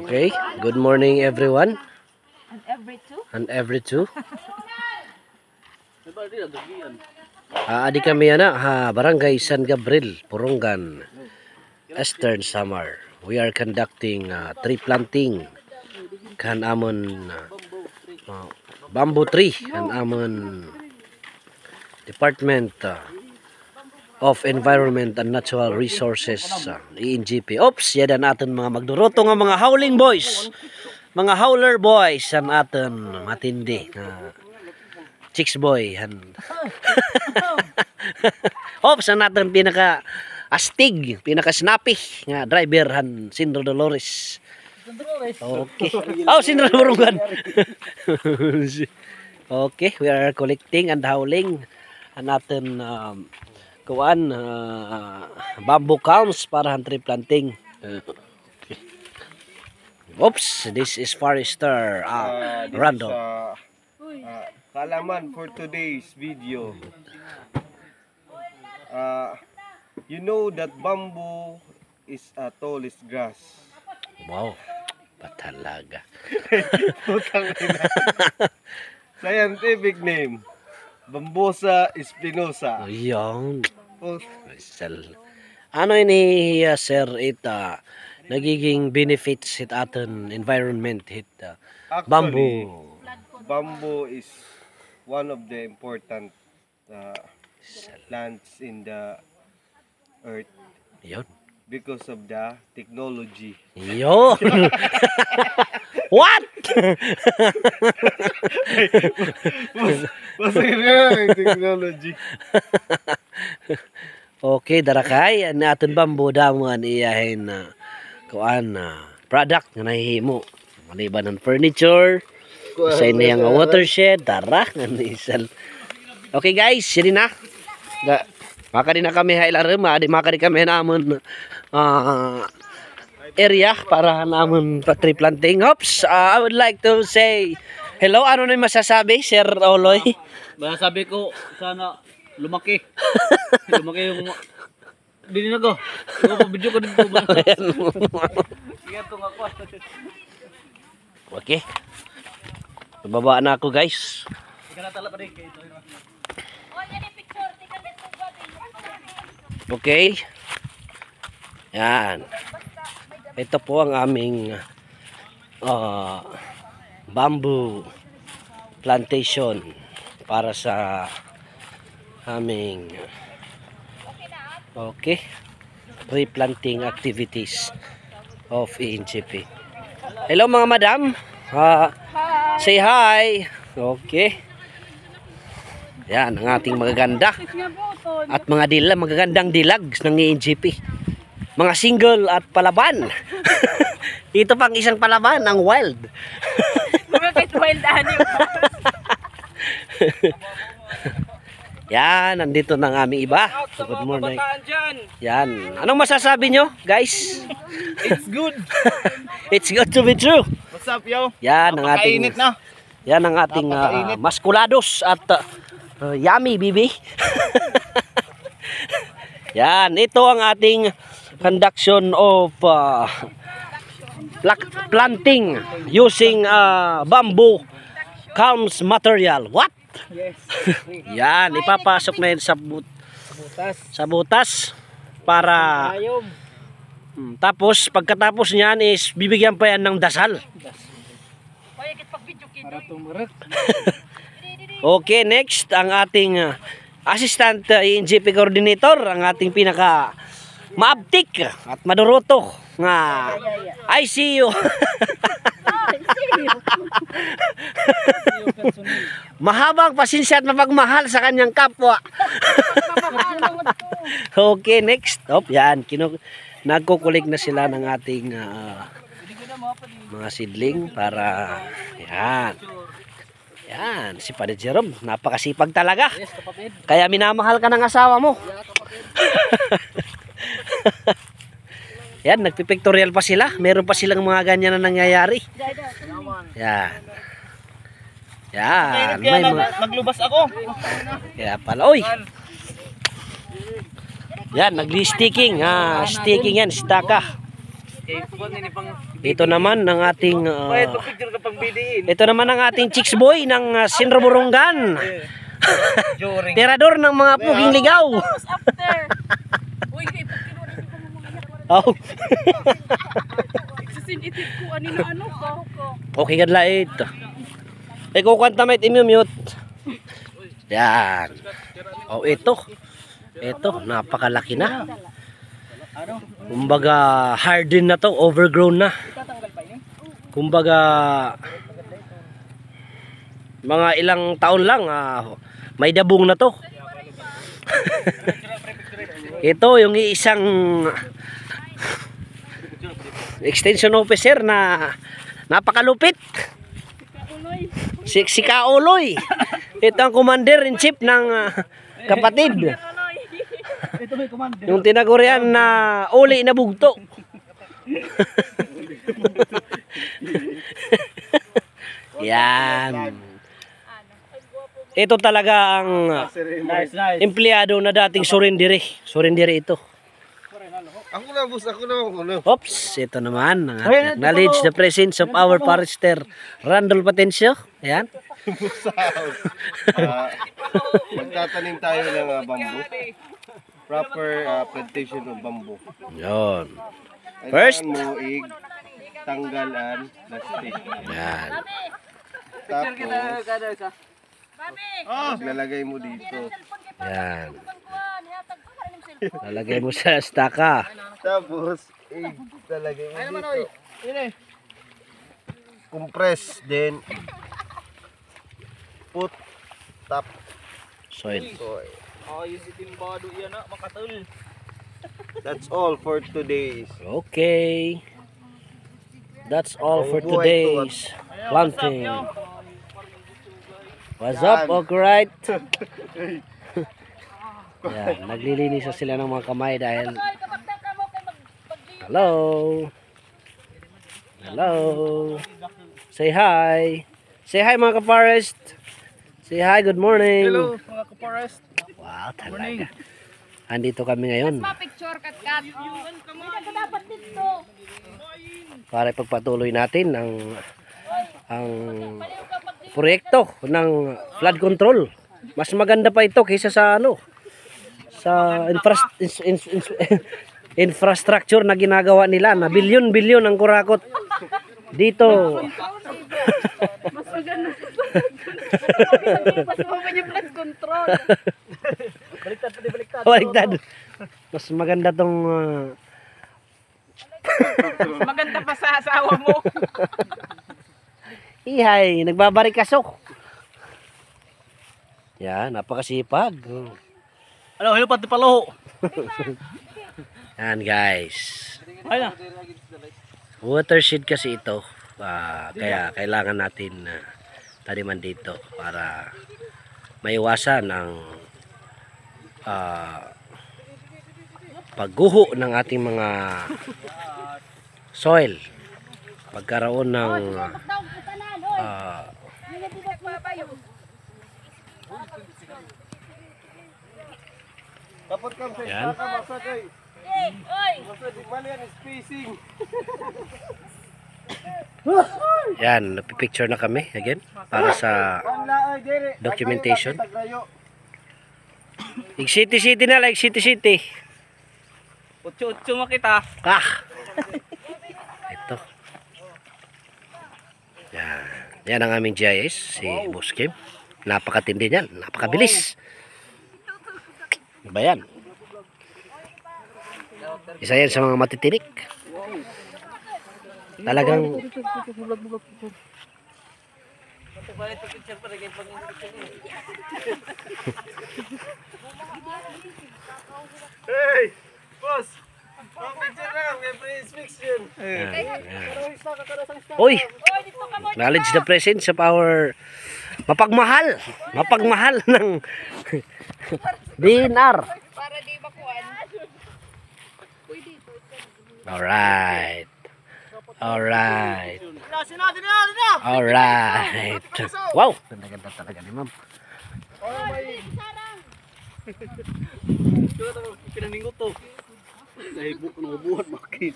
Okay, good morning everyone. And every two? Adi kami Barangay San Gabriel, Purungan, Eastern Samar. We are conducting tree planting kan amon bamboo tree kan amon Department of Environment and Natural Resources, ENGP. Oops, yan natin mga magduroto nga mga howling boys. Mga howler boys ang aton matindi na chicks boy han. Oops, ang aton pinaka astig, pinaka snappy nga driver han Sindro Dolores. Okay. Oh, Sindro Burungan. Okay, we are collecting and howling ang aton bamboo counts para han tree planting. Oops, this is Forester Randall. Kalaman for today's video. You know that bamboo is a tallest grass. Wow, patalaga. Scientific name, Bambosa spinosa. Ayun. Ano ini sir nagiging benefits hit aton environment hit Actually, bamboo. Bamboo is one of the important plants in the earth Ayun. because of the technology. Ayun. What? Mas yung technology. Okay, darakay ang aton bamboo damuan iyahin product nga nahihimo. Maliban ng furniture, sa inayang watershed, tara nga isal. Okay guys, yun na. Maka din na kami maka din kami namon area para namon tree planting. Oops, I would like to say hello. Ano na yung masasabi, Sir Oloy? Masasabi ko, sana lumaki. Lumaki yung dili na ko. Video ko dito ba? Okay. Bababa na ako guys. Okay. Yan. Ito po ang aming bamboo plantation para sa aming tree planting activities of ENGP. Hello mga madam. Say hi. Okay. Yan ang ating magaganda at mga magagandang dilags ng ENGP. Mga single at palaban. Ito pang isang palaban, ang wild. Mga kahit wild animal. Yan, nandito na ang aming iba. So, good morning. Yan. Anong masasabi nyo, guys? It's good. It's good to be true. What's up, yo? Yan ang ating Yan ang ating maskulados at yummy, bibi. Yan, ito ang ating conduction of planting using bamboo calms material. What? Yes. Yan, ipapasok na yun sa butas para tapos pagkatapos niyan is bibigyan pa yan ng dasal. Para tumarap. Okay, next ang ating assistant ENGP coordinator, ang ating pinaka maabtik at maduroto nga I see you. Mahabang pasensya at mapagmahal sa kanyang kapwa. Okay, next. Yan. Nagkukulik na sila ng ating mga seedling para yan. Yan, si Padre Jerome, napakasipag talaga. Kaya minamahal ka ng asawa mo. Yan, nagpipictorial pa sila. Meron pa silang mga ganyan na nangyayari. Yan. Yan. May Naglubas ako. Kaya pala, oy. Yan, nagli-sticking. Sticking yan, staka. Okay, pag nini pang Ito naman ang ating Bayad pa picture ka pang bidiin. ito naman ang ating chicks boy ng Sinraburungan. Joring. Tirador ng mga puging ligaw. Tapos after. Uy, kay pagkinuha rin ko mga anak. Oh. Sasinitive ko ani na ano ko. Okay gadlait. Ikaw kanta may mute. Yan. Oh, ito. Ito, napakalaki na. Kumbaga harden na to, overgrown na. Kumbaga mga ilang taon lang may dabong na to. Ito yung isang extension officer na napakalupit. Si Kauloy. Ito ang commander in chief ng kapatid. Ito may commander. Yung tinagurian na uli na bugto. Yan. Ito talaga ang Nice, nice. empleyado na dating surindiri. Surindiri ito. Ako na, boss. Ako na. Oops, ito naman. Acknowledge the presence of our forester, Randall Patencio. Ayan. Magtatanim tayo ng bamboo. Proper plantation of bamboo. Yun. First. Kailangan mo tanggalan na stick. Yan. Tapos, lalagay mo dito. Yan. Lalagay mo sa staka. Tapos, lalagay mo dito. Compress, then put top Soil. soil. Ayos itimbado yan na, makatul. That's all for today's. Okay. That's all for today's planting. What's up, alright? Yan, naglilinis na sila ng mga kamay dahil hello. Hello. Say hi. Say hi mga ka-forest. Say hi, good morning. Hello mga ka-forest. Wow, talaga. Andito kami ngayon Picture kat. Hindi dapat dito. para ipagpatuloy natin ang proyekto ng flood control. Mas maganda pa ito kaysa sa sa infrastructure na ginagawa nila na bilyon-bilyon ang kurakot dito. Mas maganda. Mas maganda yung flood control. Baliktad. Mas maganda tong Maganda pa sa asawa mo. ihay, nagbabarikasok. Yan, napakasipag. Ano, hello pati palo. Yan guys. Ay na. Watershed kasi ito. Kaya kailangan natin taniman dito para maiwasan ang pagguho ng ating mga soil. Pagkaroon ng Dapat kang yan. masakay. Oy. Basta di mali ang spacing. Yan, napipicture na kami again para sa documentation. Like city na, like city. Utso makita. Ito. Yan. Yan ang aming GIS, si Boss Kim. Napakatindi niyan, napakabilis. Ano ba yan? Isa yan sa mga matitinik. Talagang Hey! Boss! Picture na! May pre-inspection! uy, acknowledge the presence of our mapagmahal ng DNR. Para di bakuan. Alright. Wow, ganda talaga ni ma'am. Pinaningot to. Nahibuk na buhat bakit.